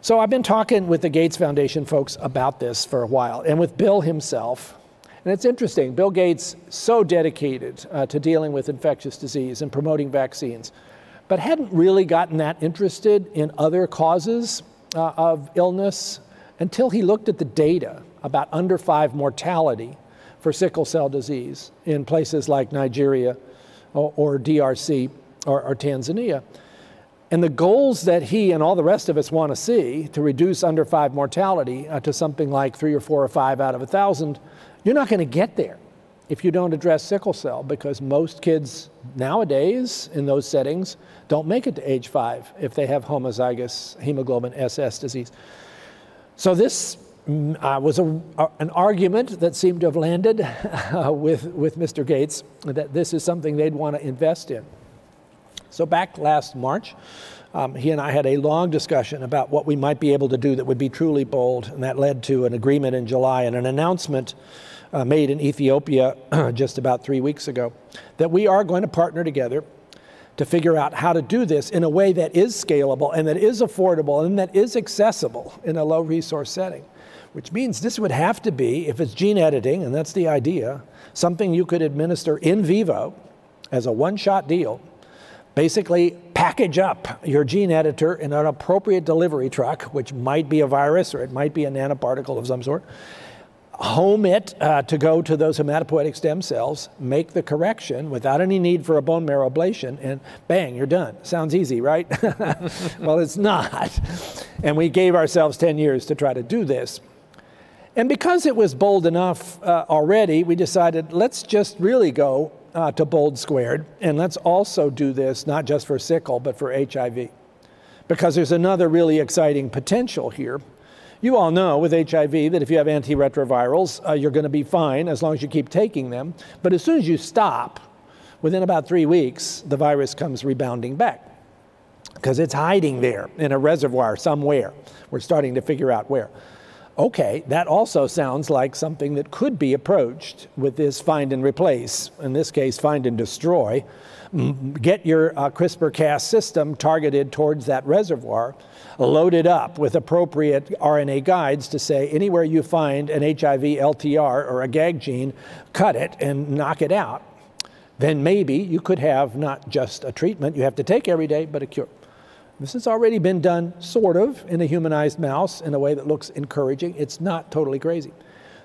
Speaker 2: So I've been talking with the Gates Foundation folks about this for a while, and with Bill himself. And it's interesting, Bill Gates, so dedicated to dealing with infectious disease and promoting vaccines, but hadn't really gotten that interested in other causes of illness until he looked at the data about under 5 mortality for sickle cell disease in places like Nigeria or DRC or Tanzania. And the goals that he and all the rest of us want to see to reduce under 5 mortality to something like 3 or 4 or 5 out of 1,000, you're not going to get there if you don't address sickle cell, because most kids nowadays in those settings don't make it to age 5 if they have homozygous hemoglobin SS disease. So this was an argument that seemed to have landed with Mr. Gates, that this is something they'd want to invest in. So back last March, he and I had a long discussion about what we might be able to do that would be truly bold, and that led to an agreement in July and an announcement made in Ethiopia just about 3 weeks ago, that we are going to partner together to figure out how to do this in a way that is scalable and that is affordable and that is accessible in a low resource setting. Which means this would have to be, if it's gene editing, and that's the idea, something you could administer in vivo as a one-shot deal. Basically, package up your gene editor in an appropriate delivery truck, which might be a virus or it might be a nanoparticle of some sort. Home it to go to those hematopoietic stem cells, make the correction without any need for a bone marrow ablation, and bang, you're done. Sounds easy, right? Well, it's not. And we gave ourselves 10 years to try to do this. And because it was bold enough already, we decided let's just really go to bold squared, and let's also do this not just for sickle, but for HIV. Because there's another really exciting potential here. You all know with HIV that if you have antiretrovirals, you're going to be fine as long as you keep taking them. But as soon as you stop, within about 3 weeks, the virus comes rebounding back because it's hiding there in a reservoir somewhere. We're starting to figure out where. Okay, that also sounds like something that could be approached with this find and replace, in this case, find and destroy. Get your CRISPR-Cas system targeted towards that reservoir, load it up with appropriate RNA guides to say anywhere you find an HIV LTR or a GAG gene, cut it and knock it out. Then maybe you could have not just a treatment you have to take every day, but a cure. This has already been done, sort of, in a humanized mouse in a way that looks encouraging. It's not totally crazy.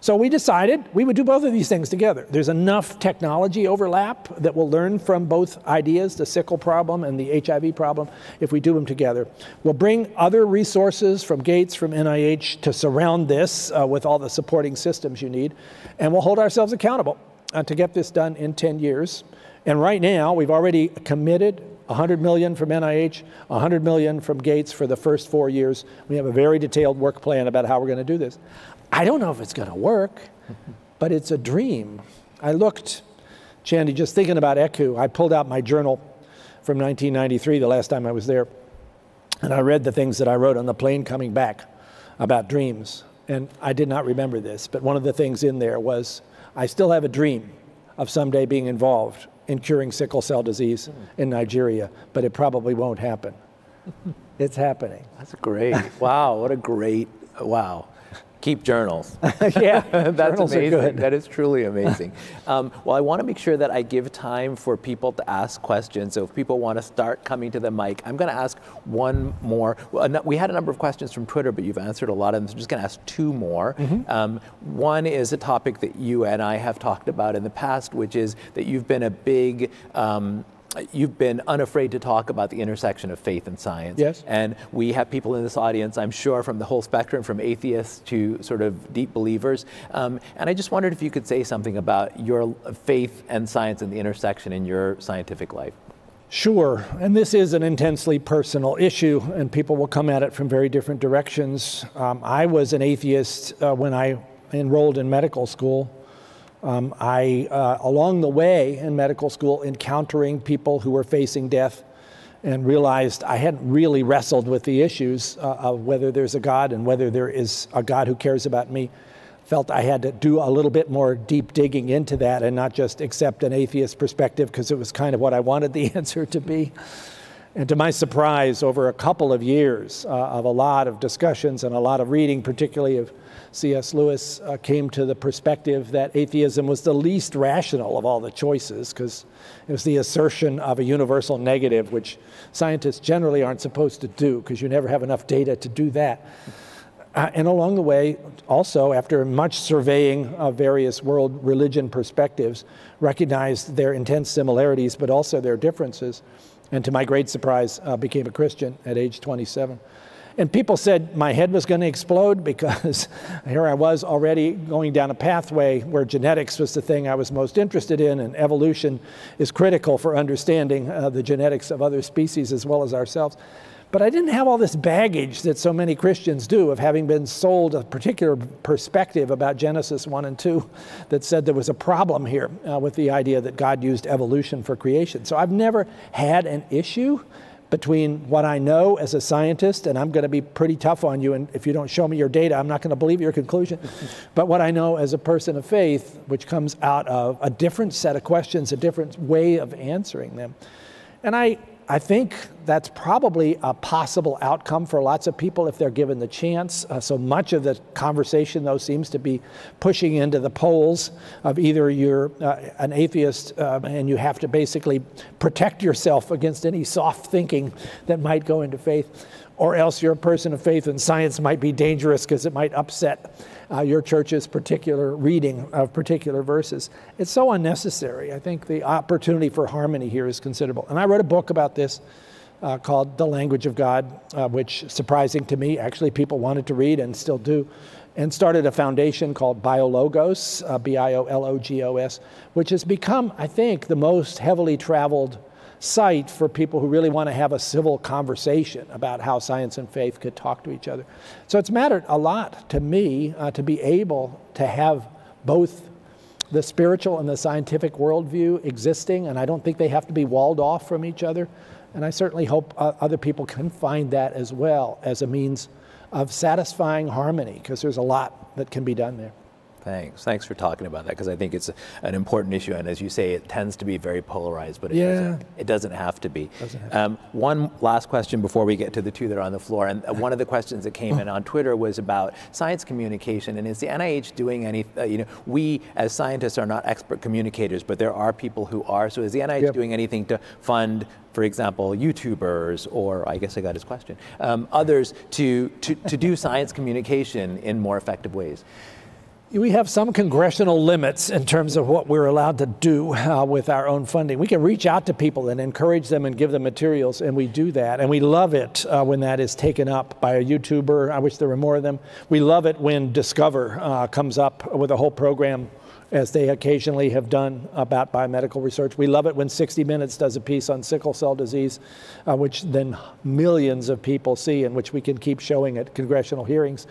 Speaker 2: So we decided we would do both of these things together. There's enough technology overlap that we'll learn from both ideas, the sickle problem and the HIV problem, if we do them together. We'll bring other resources from Gates, from NIH, to surround this with all the supporting systems you need, and we'll hold ourselves accountable to get this done in 10 years. And right now, we've already committed $100 million from NIH, $100 million from Gates for the first 4 years. We have a very detailed work plan about how we're going to do this. I don't know if it's going to work, but it's a dream. I looked, Chandy, just thinking about ECHU, I pulled out my journal from 1993, the last time I was there, and I read the things that I wrote on the plane coming back about dreams. And I did not remember this, but one of the things in there was, I still have a dream of someday being involved in curing sickle cell disease in Nigeria, but it probably won't happen. It's happening.
Speaker 1: That's great. Wow, what a great, wow. Keep journals.
Speaker 2: Yeah,
Speaker 1: that's
Speaker 2: journals
Speaker 1: amazing.
Speaker 2: are good.
Speaker 1: That is truly amazing. Well, I want to make sure that I give time for people to ask questions. So if people want to start coming to the mic, I'm going to ask one more. Well, we had a number of questions from Twitter, but you've answered a lot of them. So I'm just going to ask two more. One is a topic that you and I have talked about in the past, which is that you've been a big you've been unafraid to talk about the intersection of faith and science.
Speaker 2: Yes.
Speaker 1: And we have people in this audience, I'm sure, from the whole spectrum, from atheists to sort of deep believers. And I just wondered if you could say something about your faith and science and the intersection in your scientific life.
Speaker 2: Sure, and this is an intensely personal issue, and people will come at it from very different directions. I was an atheist when I enrolled in medical school. Along the way in medical school, encountering people who were facing death, and realized I hadn't really wrestled with the issues of whether there's a God and whether there is a God who cares about me. Felt I had to do a little bit more deep digging into that and not just accept an atheist perspective, because it was kind of what I wanted the answer to be. And to my surprise, over a couple of years of a lot of discussions and a lot of reading, particularly of C.S. Lewis, came to the perspective that atheism was the least rational of all the choices, because it was the assertion of a universal negative, which scientists generally aren't supposed to do, because you never have enough data to do that. And along the way, also, after much surveying of various world religion perspectives, recognized their intense similarities, but also their differences. And to my great surprise, became a Christian at age 27. And people said my head was going to explode, because here I was already going down a pathway where genetics was the thing I was most interested in, and evolution is critical for understanding the genetics of other species as well as ourselves. But I didn't have all this baggage that so many Christians do, of having been sold a particular perspective about Genesis 1 and 2 that said there was a problem here with the idea that God used evolution for creation. So I've never had an issue between what I know as a scientist, and I'm going to be pretty tough on you, and if you don't show me your data, I'm not going to believe your conclusion, but what I know as a person of faith, which comes out of a different set of questions, a different way of answering them. And I think that's probably a possible outcome for lots of people if they're given the chance. So much of the conversation, though, seems to be pushing into the poles of either you're an atheist and you have to basically protect yourself against any soft thinking that might go into faith, or else you're a person of faith and science might be dangerous because it might upset your church's particular reading of particular verses. It's so unnecessary. I think the opportunity for harmony here is considerable. And I wrote a book about this called The Language of God, which, surprising to me, actually people wanted to read and still do, and started a foundation called Biologos, B-I-O-L-O-G-O-S, which has become, I think, the most heavily traveled site for people who really want to have a civil conversation about how science and faith could talk to each other. So it's mattered a lot to me to be able to have both the spiritual and the scientific worldview existing, and I don't think they have to be walled off from each other. And I certainly hope other people can find that as well as a means of satisfying harmony, because there's a lot that can be done there.
Speaker 1: Thanks for talking about that, because I think it's an important issue, and as you say, it tends to be very polarized, but it doesn't have to be. One last question before we get to the two that are on the floor, and one of the questions that came in on Twitter was about science communication, and is the NIH doing any, we as scientists are not expert communicators, but there are people who are, so is the NIH doing anything to fund, for example, YouTubers, or I guess I got his question, others to do science communication in more effective ways?
Speaker 2: We have some congressional limits in terms of what we're allowed to do with our own funding. We can reach out to people and encourage them and give them materials, and we do that. And we love it when that is taken up by a YouTuber. I wish there were more of them. We love it when Discover comes up with a whole program, as they occasionally have done, about biomedical research. We love it when 60 Minutes does a piece on sickle cell disease, which then millions of people see, and which we can keep showing at congressional hearings.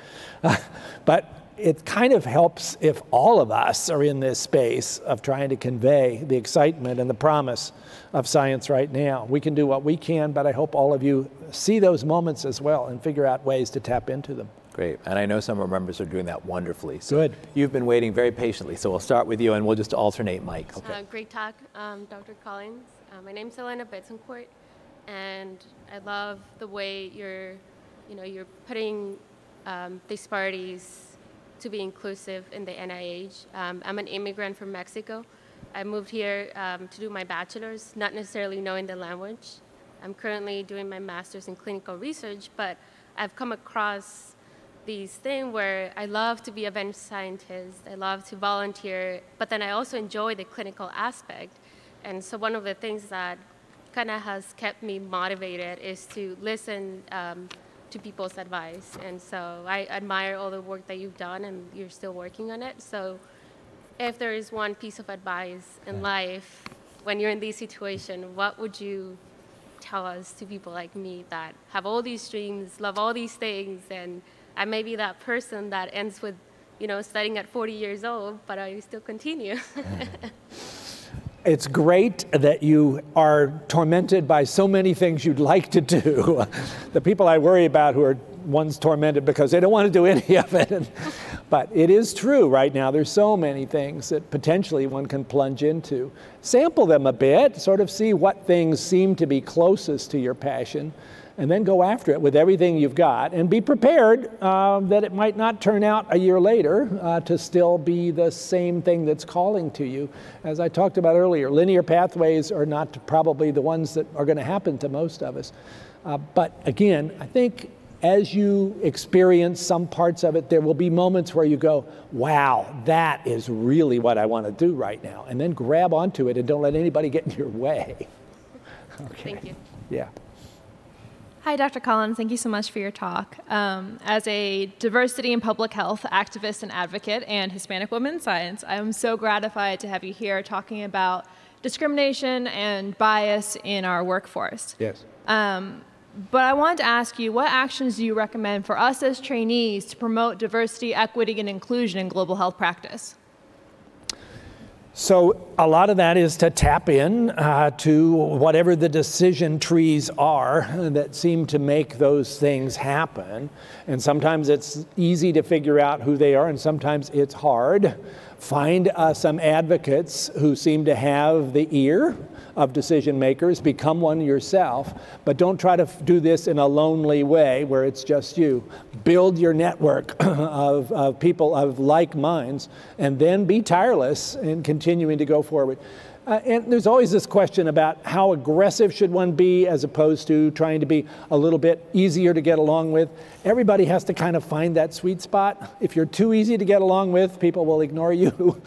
Speaker 2: But it kind of helps if all of us are in this space of trying to convey the excitement and the promise of science right now. We can do what we can, but I hope all of you see those moments as well and figure out ways to tap into them.
Speaker 1: Great, and I know some of our members are doing that wonderfully. So
Speaker 2: Good.
Speaker 1: You've been waiting very patiently, so we'll start with you and we'll just alternate mics.
Speaker 3: Okay. Great talk, Dr. Collins. My name's Elena Betzencourt, and I love the way you're putting disparities to be inclusive in the NIH. I'm an immigrant from Mexico. I moved here to do my bachelor's, not necessarily knowing the language. I'm currently doing my master's in clinical research, but I've come across these things where I love to be a bench scientist, I love to volunteer, but then I also enjoy the clinical aspect. And so one of the things that kind of has kept me motivated is to listen to people's advice. And so I admire all the work that you've done, and you're still working on it. So if there is one piece of advice in life, when you're in this situation, what would you tell us to people like me that have all these dreams, love all these things, and I may be that person that ends with, studying at 40 years old, but I still continue.
Speaker 2: It's great that you are tormented by so many things you'd like to do. The people I worry about who are ones tormented because they don't want to do any of it. But it is true right now. There's so many things that potentially one can plunge into. Sample them a bit, sort of see what things seem to be closest to your passion, and then go after it with everything you've got, and be prepared that it might not turn out a year later to still be the same thing that's calling to you. As I talked about earlier, linear pathways are not probably the ones that are going to happen to most of us. But again, I think as you experience some parts of it, there will be moments where you go, wow, that is really what I want to do right now. And then grab onto it and don't let anybody get in your way. Okay.
Speaker 3: Thank you.
Speaker 2: Yeah.
Speaker 4: Hi, Dr. Collins. Thank you so much for your talk. As a diversity and public health activist and advocate and Hispanic woman in science, I'm so gratified to have you here talking about discrimination and bias in our workforce.
Speaker 2: Yes.
Speaker 4: But I wanted to ask you, what actions do you recommend for us as trainees to promote diversity, equity, and inclusion in global health practice?
Speaker 2: So a lot of that is to tap in to whatever the decision trees are that seem to make those things happen. And sometimes it's easy to figure out who they are, and sometimes it's hard. Find some advocates who seem to have the ear of decision makers, become one yourself, but don't try to do this in a lonely way where it's just you. Build your network of people of like minds, and then be tireless in continuing to go forward. And there's always this question about how aggressive should one be as opposed to trying to be a little bit easier to get along with. Everybody has to kind of find that sweet spot. If you're too easy to get along with, people will ignore you.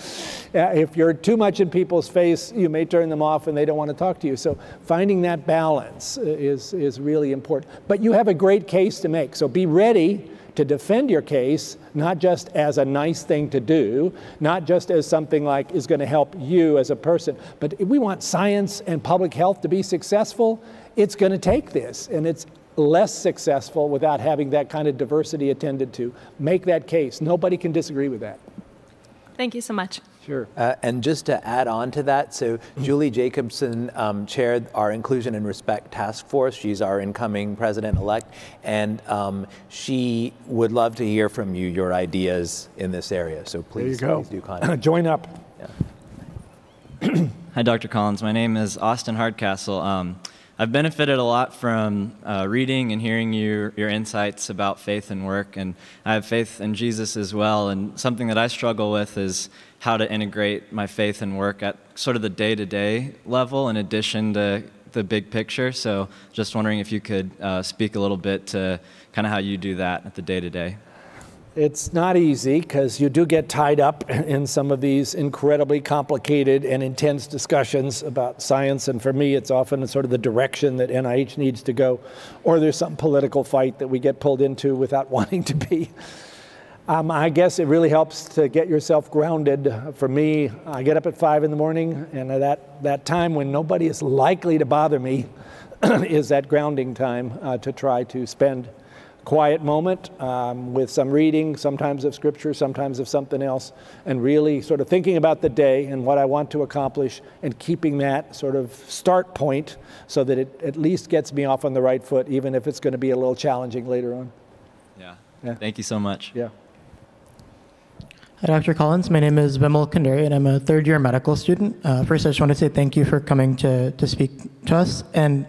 Speaker 2: If you're too much in people's face, you may turn them off and they don't want to talk to you. So finding that balance is really important. But you have a great case to make, so be ready to defend your case, not just as a nice thing to do, not just as something like is going to help you as a person, but if we want science and public health to be successful, it's going to take this, and it's less successful without having that kind of diversity attended to. Make that case. Nobody can disagree with that.
Speaker 4: Thank you so much.
Speaker 2: Sure.
Speaker 1: And just to add on to that, so Julie Jacobson chaired our Inclusion and Respect Task Force. She's our incoming president-elect, and she would love to hear from you, your ideas in this area. So please, please do contact.
Speaker 2: Join up.
Speaker 1: Yeah.
Speaker 5: Hi, Dr. Collins. My name is Austin Hardcastle. I've benefited a lot from reading and hearing your insights about faith and work, and I have faith in Jesus as well, and something that I struggle with is how to integrate my faith and work at sort of the day-to-day level in addition to the big picture. So just wondering if you could speak a little bit to kind of how you do that at the day-to-day.
Speaker 2: It's not easy because you do get tied up in some of these incredibly complicated and intense discussions about science, and for me it's often sort of the direction that NIH needs to go, or there's some political fight that we get pulled into without wanting to be. I guess it really helps to get yourself grounded. For me, I get up at 5 in the morning, and at that time when nobody is likely to bother me is that grounding time to try to spend quiet moment with some reading, sometimes of scripture, sometimes of something else, and really sort of thinking about the day and what I want to accomplish and keeping that sort of start point so that it at least gets me off on the right foot, even if it's going to be a little challenging later on.
Speaker 5: Yeah,
Speaker 2: Yeah.
Speaker 5: Thank you so much.
Speaker 2: Yeah.
Speaker 6: Hi, Dr. Collins. My name is Bimal Kandari, and I'm a third-year medical student. First, I just want to say thank you for coming to speak to us. And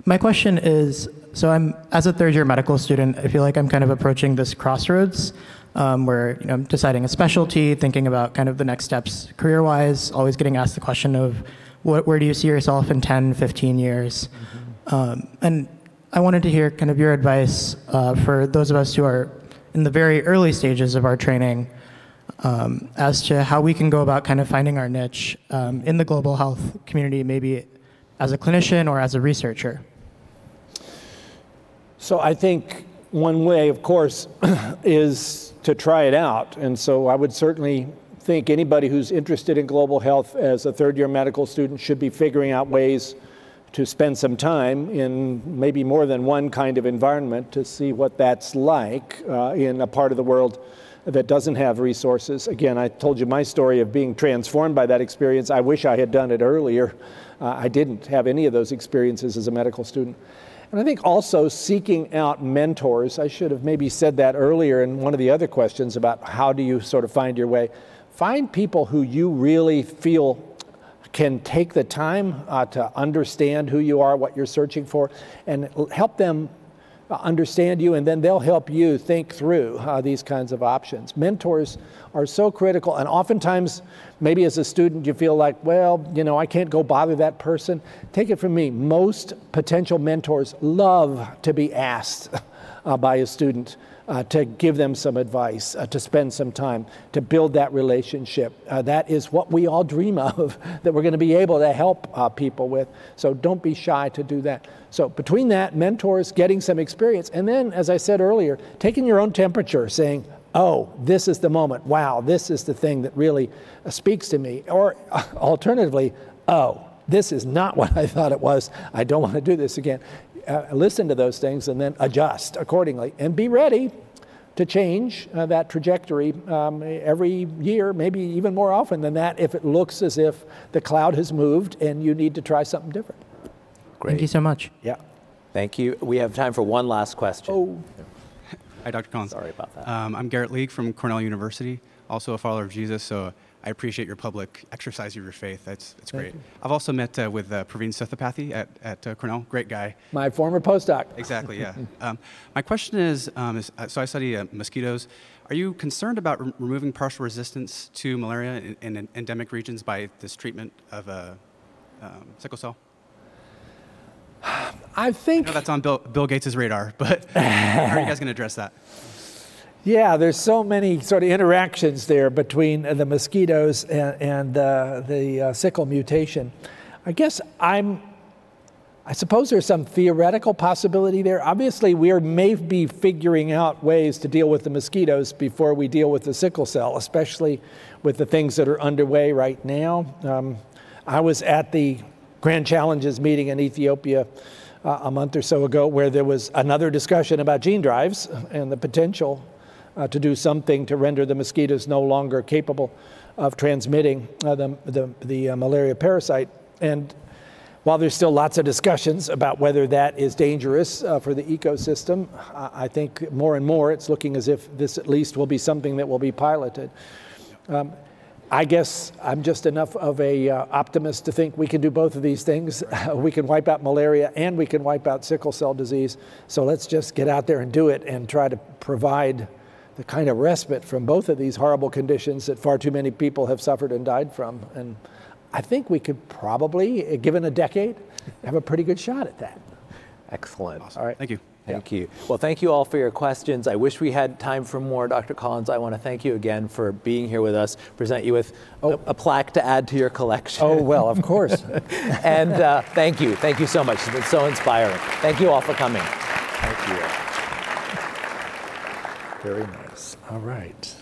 Speaker 6: my question is, so as a third-year medical student, I feel like I'm kind of approaching this crossroads where I'm deciding a specialty, thinking about kind of the next steps career-wise, always getting asked the question of where do you see yourself in 10, 15 years? And I wanted to hear kind of your advice for those of us who are in the very early stages of our training as to how we can go about kind of finding our niche in the global health community, maybe as a clinician or as a researcher.
Speaker 2: So I think one way, of course, is to try it out. And so I would certainly think anybody who's interested in global health as a third-year medical student should be figuring out ways to spend some time in maybe more than one kind of environment to see what that's like in a part of the world that doesn't have resources. Again, I told you my story of being transformed by that experience. I wish I had done it earlier. I didn't have any of those experiences as a medical student. And I think also seeking out mentors. I should have maybe said that earlier in one of the other questions about how do you sort of find your way. Find people who you really feel can take the time to understand who you are, what you're searching for, and help them understand you, and then they'll help you think through these kinds of options. Mentors are so critical, and oftentimes, maybe as a student, you feel like, well, I can't go bother that person. Take it from me, most potential mentors love to be asked by a student to give them some advice, to spend some time, to build that relationship. That is what we all dream of, that we're going to be able to help people with. So don't be shy to do that. So between that, mentors, getting some experience, and then, as I said earlier, taking your own temperature, saying, oh, this is the moment. Wow, this is the thing that really speaks to me. Or alternatively, oh, this is not what I thought it was. I don't want to do this again. Listen to those things and then adjust accordingly, and be ready to change that trajectory every year, maybe even more often than that, if it looks as if the cloud has moved and you need to try something different.
Speaker 1: Great.
Speaker 6: Thank you so much.
Speaker 1: Yeah. Thank you. We have time for one last question.
Speaker 2: Oh.
Speaker 7: Hi, Dr. Collins.
Speaker 1: Sorry about that.
Speaker 7: I'm Garrett League from Cornell University, also a follower of Jesus, so I appreciate your public exercise of your faith. It's great. I've also met with Praveen Sethapathy at Cornell. Great guy.
Speaker 2: My former postdoc.
Speaker 7: Exactly, yeah. My question is so I study mosquitoes. Are you concerned about removing partial resistance to malaria in endemic regions by this treatment of sickle cell?
Speaker 2: I think...
Speaker 7: I know that's on Bill Gates' radar, but how are you guys going to address that?
Speaker 2: Yeah, there's so many sort of interactions there between the mosquitoes and the sickle mutation. I guess I suppose there's some theoretical possibility there. Obviously, we may be figuring out ways to deal with the mosquitoes before we deal with the sickle cell, especially with the things that are underway right now. I was at the Grand Challenges meeting in Ethiopia a month or so ago, where there was another discussion about gene drives and the potential to do something to render the mosquitoes no longer capable of transmitting the malaria parasite. And while there's still lots of discussions about whether that is dangerous for the ecosystem, I think more and more it's looking as if this at least will be something that will be piloted. I guess I'm just enough of a optimist to think we can do both of these things. We can wipe out malaria and we can wipe out sickle cell disease. So let's just get out there and do it and try to provide the kind of respite from both of these horrible conditions that far too many people have suffered and died from. And I think we could probably, given a decade, have a pretty good shot at that.
Speaker 1: Excellent.
Speaker 7: Awesome.
Speaker 1: All right.
Speaker 7: Thank you.
Speaker 1: Thank you. Well, thank you all for your questions. I wish we had time for more. Dr. Collins, I want to thank you again for being here with us, present you with a plaque to add to your collection.
Speaker 2: Oh, well, of course.
Speaker 1: And thank you. Thank you so much. It's been so inspiring. Thank you all for coming. Thank you. Very nice. All right.